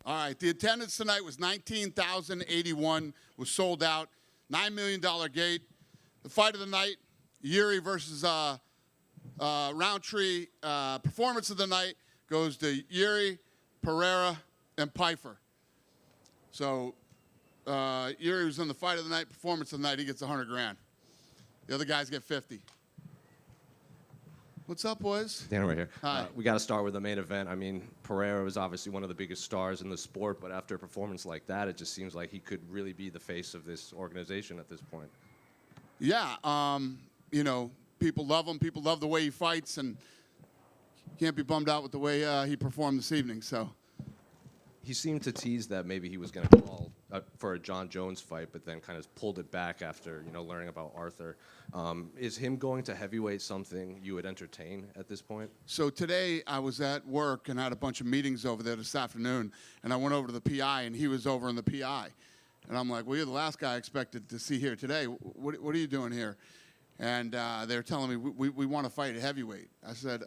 All right, the attendance tonight was 19,081, was sold out, $9 million gate. The fight of the night, Yuri versus Roundtree. Performance of the night goes to Yuri, Pereira, and Pyfer. So Yuri was in the fight of the night, performance of the night, he gets 100 grand. The other guys get 50. What's up, boys? Dan right here. Hi. We got to start with the main event. I mean, Pereira was obviously one of the biggest stars in the sport, but after a performance like that, it just seems like he could really be the face of this organization at this point. Yeah, you know, people love him. People love the way he fights, and can't be bummed out with the way he performed this evening. So He seemed to tease that maybe he was going to call for a John Jones fight, but then kind of pulled it back after, learning about Arthur. Is him going to heavyweight something you would entertain at this point? So today I was at work and had a bunch of meetings over there this afternoon, and I went over to the PI, and he was over in the PI. And I'm like, well, you're the last guy I expected to see here today. What are you doing here? And they're telling me, we want to fight at heavyweight. I said,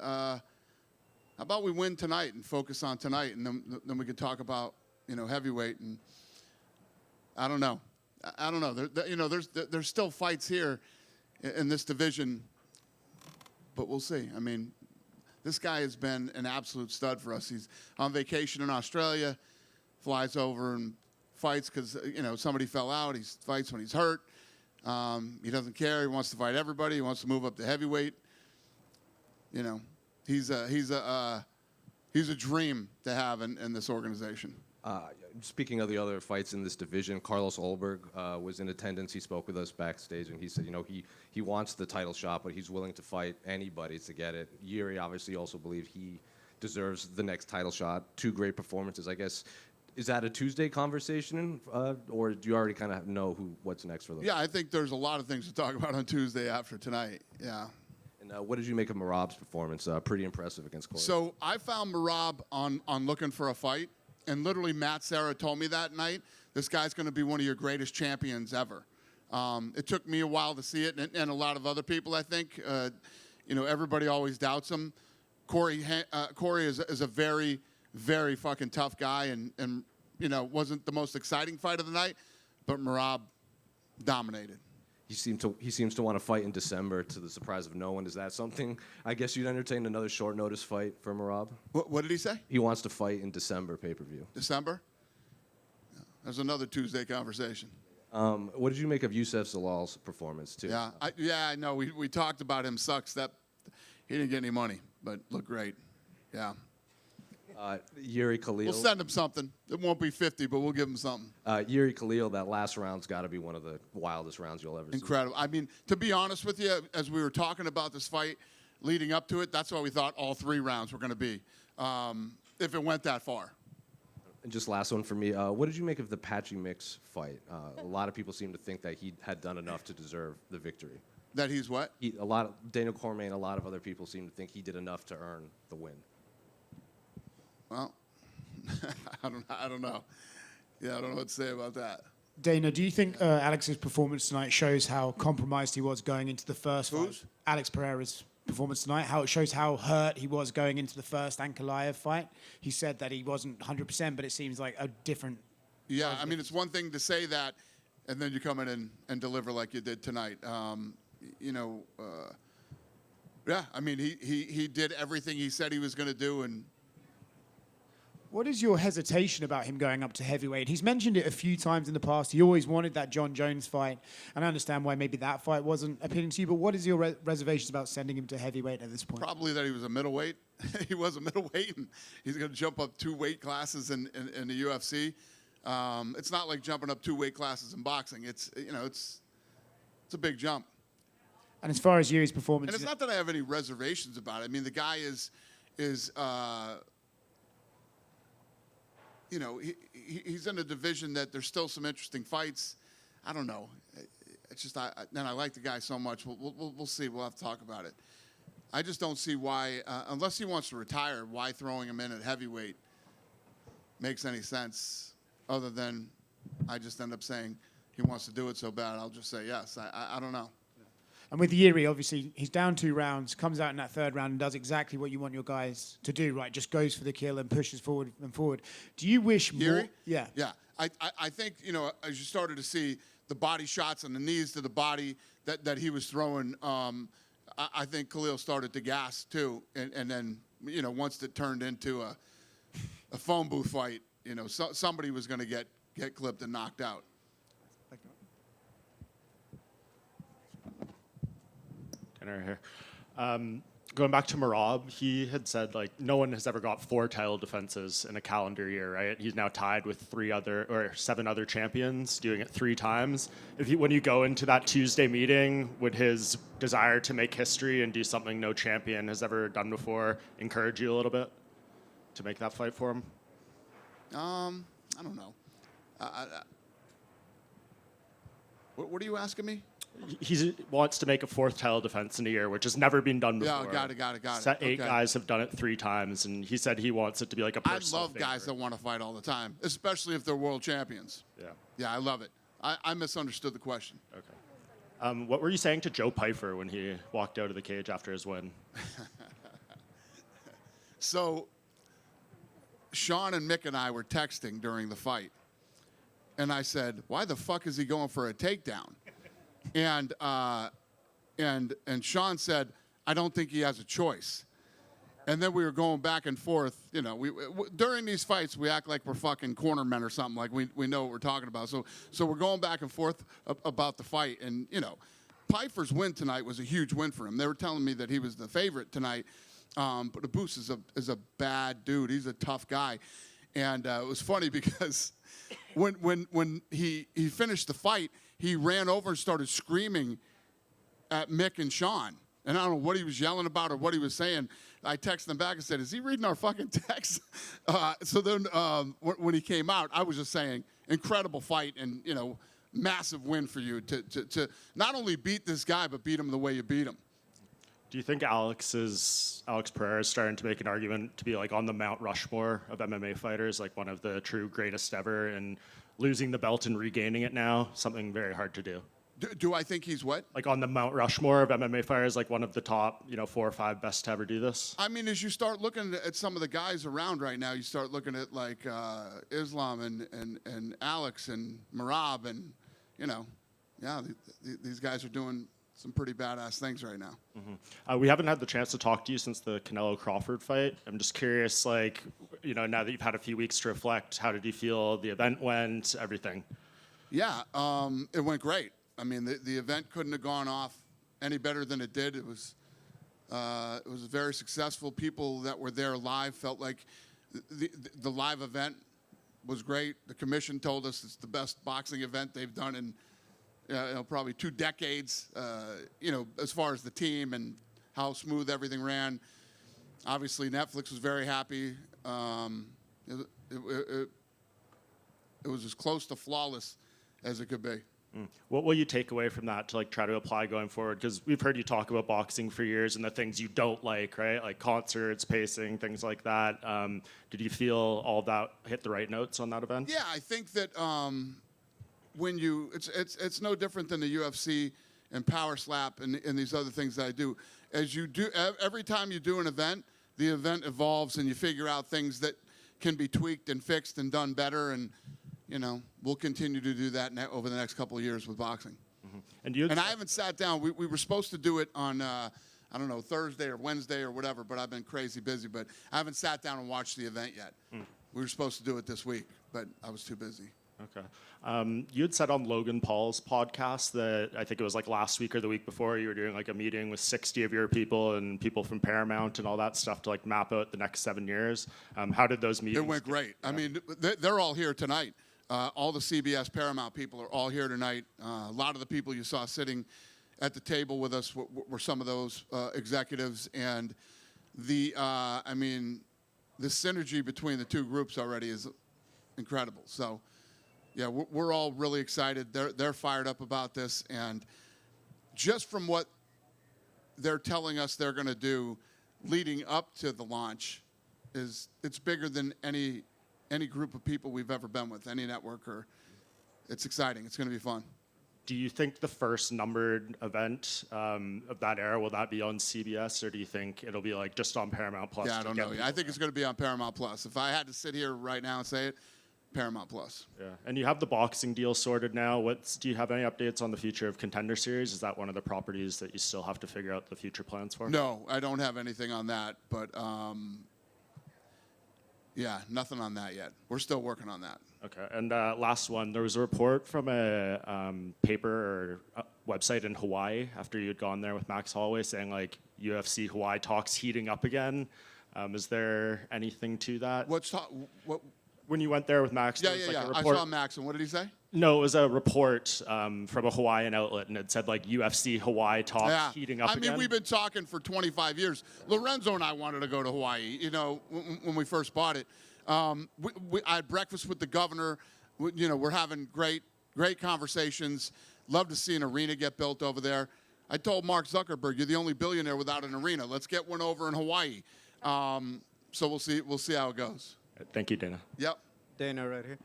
how about we win tonight and focus on tonight, and then we can talk about, heavyweight. And I don't know. I don't know. There's still fights here in this division, but we'll see. I mean, this guy has been an absolute stud for us. He's on vacation in Australia, flies over and fights because, somebody fell out. He fights when he's hurt. He doesn't care. He wants to fight everybody. He wants to move up to heavyweight. He's a dream to have in this organization. Speaking of the other fights in this division, Carlos Ulberg was in attendance. He spoke with us backstage, and he said, he wants the title shot, but he's willing to fight anybody to get it. Yuri obviously also believes he deserves the next title shot. Two great performances, I guess. Is that a Tuesday conversation, or do you already kind of know what's next for them? Yeah, I think there's a lot of things to talk about on Tuesday after tonight. Yeah. And what did you make of Merab's performance? Pretty impressive against Conor. So I found Merab on looking for a fight, and literally Matt Serra told me that night, this guy's going to be one of your greatest champions ever. It took me a while to see it, and a lot of other people, I think. Everybody always doubts him. Corey is a very, very fucking tough guy, and wasn't the most exciting fight of the night, but Merab dominated. He seems to want to fight in December, to the surprise of no one. Is that something? I guess you'd entertain another short notice fight for Merab? What did he say? He wants to fight in December pay-per-view. December? Yeah. There's another Tuesday conversation. What did you make of Youssef Zalal's performance too? Yeah, I know. We talked about him. Sucks that he didn't get any money, but looked great. Yeah. Yuri Khalil. We'll send him something. It won't be 50, but we'll give him something. Yuri Khalil, that last round's got to be one of the wildest rounds you'll ever see. Incredible. I mean, to be honest with you, as we were talking about this fight leading up to it, that's what we thought all three rounds were going to be, if it went that far. And just last one for me. What did you make of the Patchy Mix fight? A lot of people seem to think that he had done enough to deserve the victory. That he's what? Daniel Cormier and a lot of other people seem to think he did enough to earn the win. Well, I don't know. Yeah, I don't know what to say about that. Dana, do you think Alex's performance tonight shows how compromised he was going into the first fight? Alex Pereira's performance tonight, how it shows how hurt he was going into the first Ankalaev fight. He said that he wasn't 100%, but it seems like a different... Yeah, I mean, it's one thing to say that, and then you come in and deliver like you did tonight. Yeah, I mean, he did everything he said he was going to do, and... What is your hesitation about him going up to heavyweight? He's mentioned it a few times in the past. He always wanted that John Jones fight, and I understand why maybe that fight wasn't appealing to you, but what is your reservations about sending him to heavyweight at this point? Probably that he was a middleweight. He was a middleweight, and he's going to jump up 2 weight classes in the UFC. It's not like jumping up 2 weight classes in boxing. It's a big jump. And as far as Yuri's performance... And it's not that I have any reservations about it. I mean, the guy is he's in a division that there's still some interesting fights. I don't know. It's just I like the guy so much. We'll see. We'll have to talk about it. I just don't see why, unless he wants to retire, why throwing him in at heavyweight makes any sense. Other than I just end up saying he wants to do it so bad. I'll just say yes. I don't know. And with Yuri, obviously, he's down 2 rounds, comes out in that 3rd round and does exactly what you want your guys to do, right? Just goes for the kill and pushes forward and forward. Do you wish Yuri? more? Yeah. Yeah. I think, as you started to see the body shots and the knees to the body that he was throwing, I think Khalil started to gas too. And then, once it turned into a phone booth fight, somebody was going to get clipped and knocked out. Here. Going back to Merab, he had said no one has ever got 4 title defenses in a calendar year, right? He's now tied with 7 other champions, doing it 3 times. When you go into that Tuesday meeting, would his desire to make history and do something no champion has ever done before encourage you a little bit to make that fight for him? I don't know. What are you asking me? He wants to make a 4th title defense in a year, which has never been done before. Yeah, got it. 8 guys have done it 3 times, and he said he wants it to be like a personal I love guys that want to fight all the time, especially if they're world champions. Yeah. Yeah, I love it. I misunderstood the question. Okay. What were you saying to Joe Pyfer when he walked out of the cage after his win? So, Sean and Mick and I were texting during the fight, and I said, "Why the fuck is he going for a takedown?" And Sean said, "I don't think he has a choice." And then we were going back and forth. During these fights, we act like we're fucking cornermen or something, like we know what we're talking about. So we're going back and forth about the fight. And, Pyfer's win tonight was a huge win for him. They were telling me that he was the favorite tonight. But Abus is a bad dude. He's a tough guy. And it was funny because when he finished the fight, he ran over and started screaming at Mick and Sean. And I don't know what he was yelling about or what he was saying. I texted him back and said, "Is he reading our fucking text?" So then when he came out, I was just saying, incredible fight and, massive win for you to not only beat this guy, but beat him the way you beat him. Do you think Alex Pereira is starting to make an argument to be on the Mount Rushmore of MMA fighters, one of the true greatest ever, and losing the belt and regaining it now, something very hard to do? Do I think he's what? On the Mount Rushmore of MMA fighters, one of the top, 4 or 5 best to ever do this? I mean, as you start looking at some of the guys around right now, you start looking at Islam and Alex and Merab and, these guys are doing some pretty badass things right now. Mm-hmm. We haven't had the chance to talk to you since the Canelo Crawford fight. I'm just curious, now that you've had a few weeks to reflect, how did you feel the event went, everything? Yeah, it went great. I mean, the event couldn't have gone off any better than it did. It was very successful. People that were there live felt like the live event was great. The commission told us it's the best boxing event they've done in probably 2 decades, as far as the team and how smooth everything ran. Obviously, Netflix was very happy. It was as close to flawless as it could be. What will you take away from that to try to apply going forward? Because we've heard you talk about boxing for years and the things you don't like, right? Like concerts, pacing, things like that. Did you feel all that hit the right notes on that event? Yeah, I think that it's no different than the UFC and Power Slap and these other things that I do. As you do, every time you do an event, the event evolves and you figure out things that can be tweaked and fixed and done better. And we'll continue to do that over the next couple of years with boxing. Mm-hmm. And I haven't sat down. We were supposed to do it on Thursday or Wednesday or whatever, but I've been crazy busy. But I haven't sat down and watched the event yet. We were supposed to do it this week, but I was too busy. Okay. You had said on Logan Paul's podcast that I think it was last week or the week before you were doing a meeting with 60 of your people and people from Paramount and all that stuff to map out the next 7 years. How did those meetings? It went great. Yeah. I mean, they're all here tonight. All the CBS Paramount people are all here tonight. A lot of the people you saw sitting at the table with us were some of those executives, and the synergy between the 2 groups already is incredible. So, yeah, we're all really excited. They're fired up about this, and just from what they're telling us they're going to do leading up to the launch, it's bigger than any group of people we've ever been with, any network. It's exciting. It's going to be fun. do you think the first numbered event of that era, will that be on CBS, or do you think it'll be like just on Paramount Plus? Yeah, I don't know. I think it's going to be on Paramount Plus. If I had to sit here right now and say it, Paramount Plus. Yeah, and you have the boxing deal sorted now. Do you have any updates on the future of Contender Series? Is that one of the properties that you still have to figure out the future plans for? No, I don't have anything on that, but yeah, nothing on that yet. We're still working on that. Okay, and last one. There was a report from a paper or website in Hawaii after you had gone there with Max Holloway saying like UFC Hawaii talks heating up again. Is there anything to that? What? When you went there with Max, Yeah, there was yeah, like yeah. a I report. saw Max, and what did he say? No, it was a report from a Hawaiian outlet, and it said like UFC Hawaii talks heating up again. I mean, we've been talking for 25 years. Lorenzo and I wanted to go to Hawaii, you know, when we first bought it. I had breakfast with the governor. You know, we're having great conversations. Love to see an arena get built over there. I told Mark Zuckerberg, you're the only billionaire without an arena. Let's get one over in Hawaii. So we'll see how it goes. Thank you, Dana. Yep. Dana right here.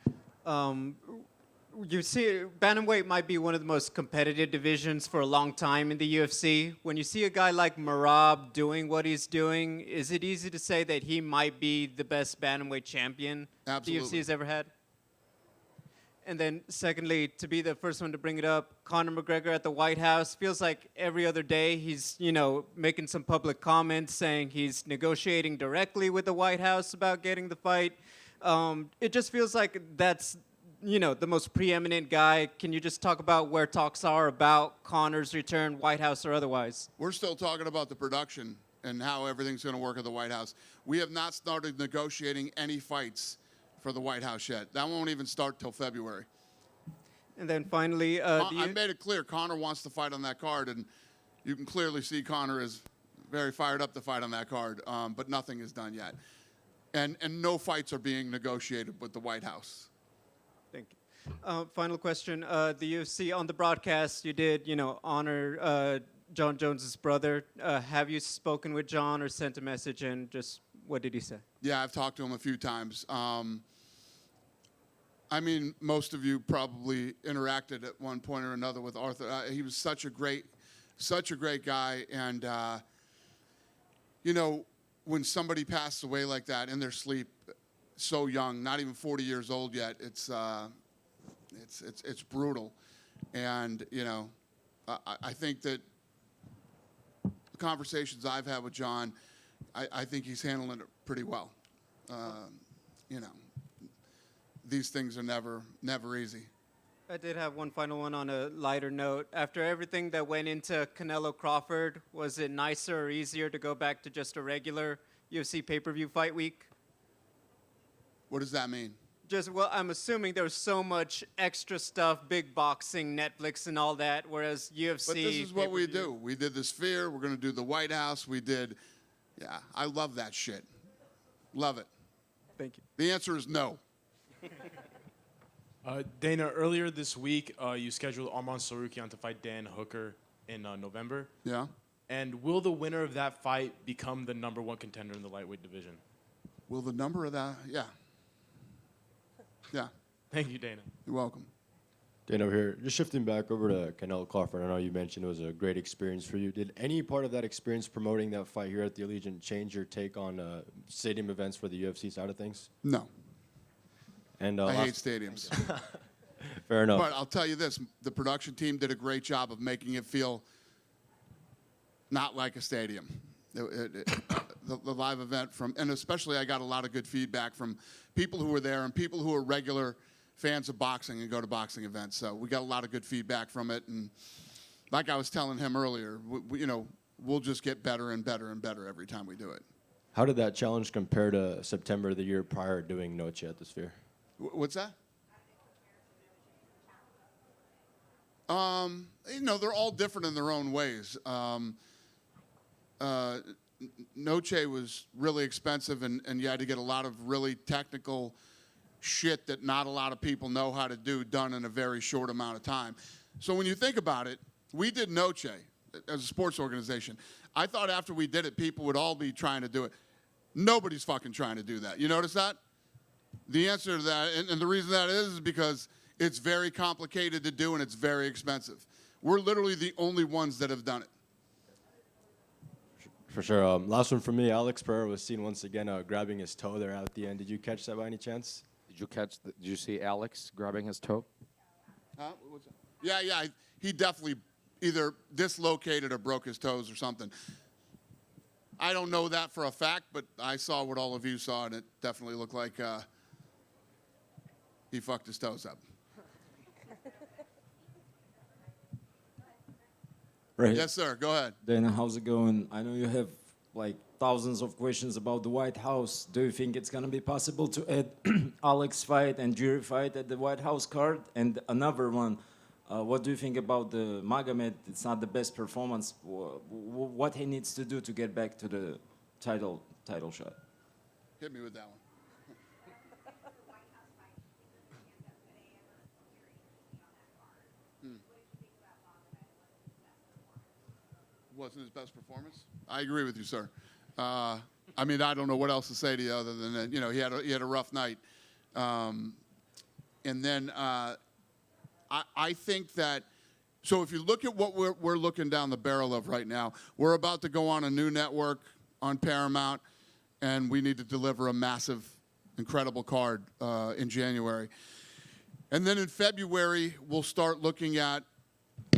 You see, bantamweight might be one of the most competitive divisions for a long time in the UFC. When you see a guy like Merab doing what he's doing, is it easy to say that he might be the best bantamweight champion Absolutely. the UFC has ever had? And then secondly, to be the first one to bring it up, Conor McGregor at the White House, feels like every other day he's, you know, making some public comments saying he's negotiating directly with the White House about getting the fight. It just feels like that's, you know, the most preeminent guy. Can you just talk about where talks are about Conor's return, White House or otherwise? We're still talking about the production and how everything's going to work at the White House. We have not started negotiating any fights for the White House yet. That won't even start till February. And then finally, I made it clear Conor wants to fight on that card, and you can clearly see Conor is very fired up to fight on that card, but nothing is done yet. And no fights are being negotiated with the White House. Thank you. Final question. The UFC, on the broadcast, you did, you know, honor John Jones's brother. Have you spoken with John or sent a message, and just what did he say? Yeah, I've talked to him a few times. I mean, most of you probably interacted at one point or another with Arthur. He was such a great guy. And, you know, when somebody passes away like that in their sleep, so young, not even 40 years old yet, it's brutal. And, you know, I think that the conversations I've had with John, I think he's handling it pretty well. You know, these things are never easy. I did have one final one on a lighter note. After everything that went into Canelo Crawford, was it nicer or easier to go back to just a regular UFC pay-per-view fight week? What does that mean? Just, well, I'm assuming there was so much extra stuff, big boxing, Netflix, and all that, whereas UFC. But this is what we pay-per-view- do. We did the Sphere. We're going to do the White House. We did, yeah, I love that shit. Love it. Thank you. The answer is no. Dana, earlier this week, you scheduled Arman Sarukian to fight Dan Hooker in November. Yeah? And will the winner of that fight become the #1 contender in the lightweight division? Will the number of that? Yeah. Yeah. Thank you, Dana. You're welcome. Dan over here. Just shifting back over to Canelo Crawford. I know you mentioned it was a great experience for you. Did any part of that experience promoting that fight here at the Allegiant change your take on stadium events for the UFC side of things? No. And I hate stadiums. Fair enough. But I'll tell you this. The production team did a great job of making it feel not like a stadium. The live event and especially I got a lot of good feedback from people who were there and people who are regular fans of boxing and go to boxing events. So we got a lot of good feedback from it. And like I was telling him earlier, you know, we'll just get better and better and better every time we do it. How did that challenge compare to September the year prior doing Noche at the Sphere? What's that? You know, they're all different in their own ways. Noche was really expensive, and you had to get a lot of really technical shit that not a lot of people know how to do done in a very short amount of time. So when you think about it, we did Noche as a sports organization. I thought after we did it, people would all be trying to do it. Nobody's fucking trying to do that. You notice that? The answer to that, and the reason that is because It's very complicated to do, and it's very expensive. We're literally the only ones that have done it. For sure. Last one for me. Alex Pereira was seen once again grabbing his toe there at the end. Did you catch that by any chance? Did you see Alex grabbing his toe? Huh? What's that? Yeah. He definitely either dislocated or broke his toes or something. I don't know that for a fact, but I saw what all of you saw, and it definitely looked like he fucked his toes up. Right. Yes, sir. Go ahead. Dana, how's it going? I know you have like thousands of questions about the White House. Do you think it's going to be possible to add Alex fight and jury fight at the White House card? And another one, what do you think about the Magomed? It's not the best performance. What he needs to do to get back to the title shot? Hit me with that one. Wasn't his best performance? I agree with you, sir. I mean, I don't know what else to say to you other than that, he had a rough night. And then I think that, so if you look at what we're looking down the barrel of right now, we're about to go on a new network on Paramount, and we need to deliver a massive, incredible card in January. And then in February, we'll start looking at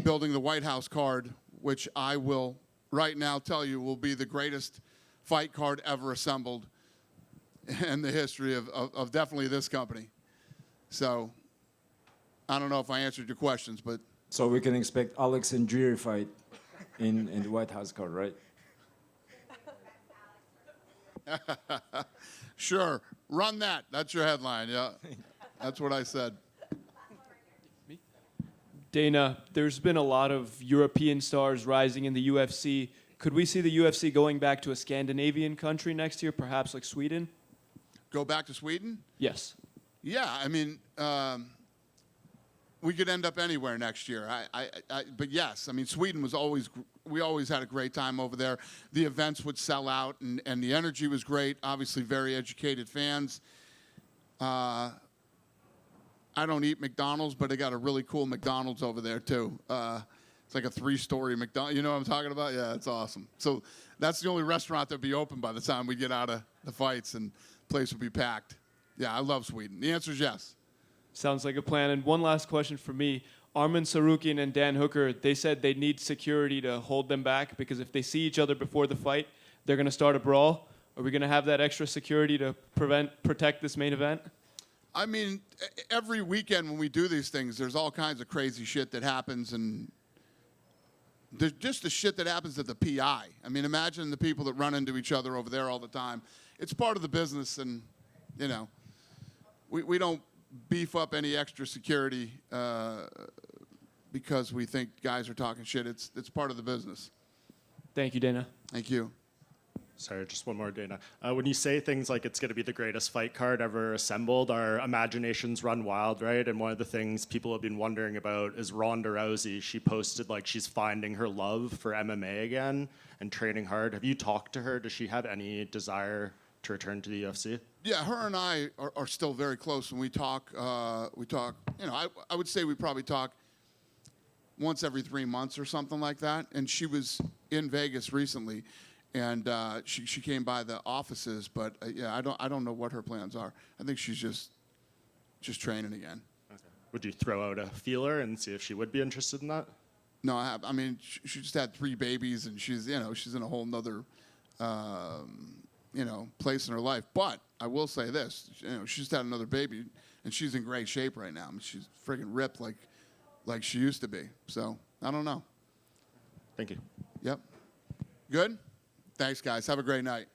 building the White House card, which I will right now tell you will be the greatest fight card ever assembled in the history of definitely this company. So I don't know if I answered your questions, but. So we can expect Alex and jury fight in the White House card, right? Sure. Run that. That's your headline, yeah. That's what I said. Dana, there's been a lot of European stars rising in the UFC. Could we see the UFC going back to a Scandinavian country next year, perhaps like Sweden? Go back to Sweden? Yes. Yeah, I mean, we could end up anywhere next year. But yes, I mean, Sweden was we always had a great time over there. The events would sell out, and the energy was great. Obviously, very educated fans. I don't eat McDonald's, but they got a really cool McDonald's over there, too. It's like a 3-story McDonald's. You know what I'm talking about? Yeah, it's awesome. So that's the only restaurant that'd be open by the time we get out of the fights, and the place would be packed. Yeah, I love Sweden. The answer is yes. Sounds like a plan. And one last question for me. Arman Sarukian and Dan Hooker, they said they need security to hold them back because if they see each other before the fight, they're going to start a brawl. Are we going to have that extra security to protect this main event? I mean, every weekend when we do these things, there's all kinds of crazy shit that happens, and there's just the shit that happens at the PI. I mean, imagine the people that run into each other over there all the time. It's part of the business, and, we don't beef up any extra security because we think guys are talking shit. It's part of the business. Thank you, Dana. Thank you. Sorry, just one more, Dana. When you say things like it's going to be the greatest fight card ever assembled, our imaginations run wild, right? And one of the things people have been wondering about is Ronda Rousey. She posted like she's finding her love for MMA again and training hard. Have you talked to her? Does she have any desire to return to the UFC? Yeah, her and I are still very close, and we talk. I would say we probably talk once every 3 months or something like that. And she was in Vegas recently. And she came by the offices, but I don't know what her plans are. I think she's just training again. Okay. Would you throw out a feeler and see if she would be interested in that? No, I have. I mean, she just had 3 babies, and she's in a whole nother place in her life. But I will say this: she just had another baby, and she's in great shape right now. I mean, she's friggin' ripped like she used to be. So I don't know. Thank you. Yep. Good. Thanks, guys. Have a great night.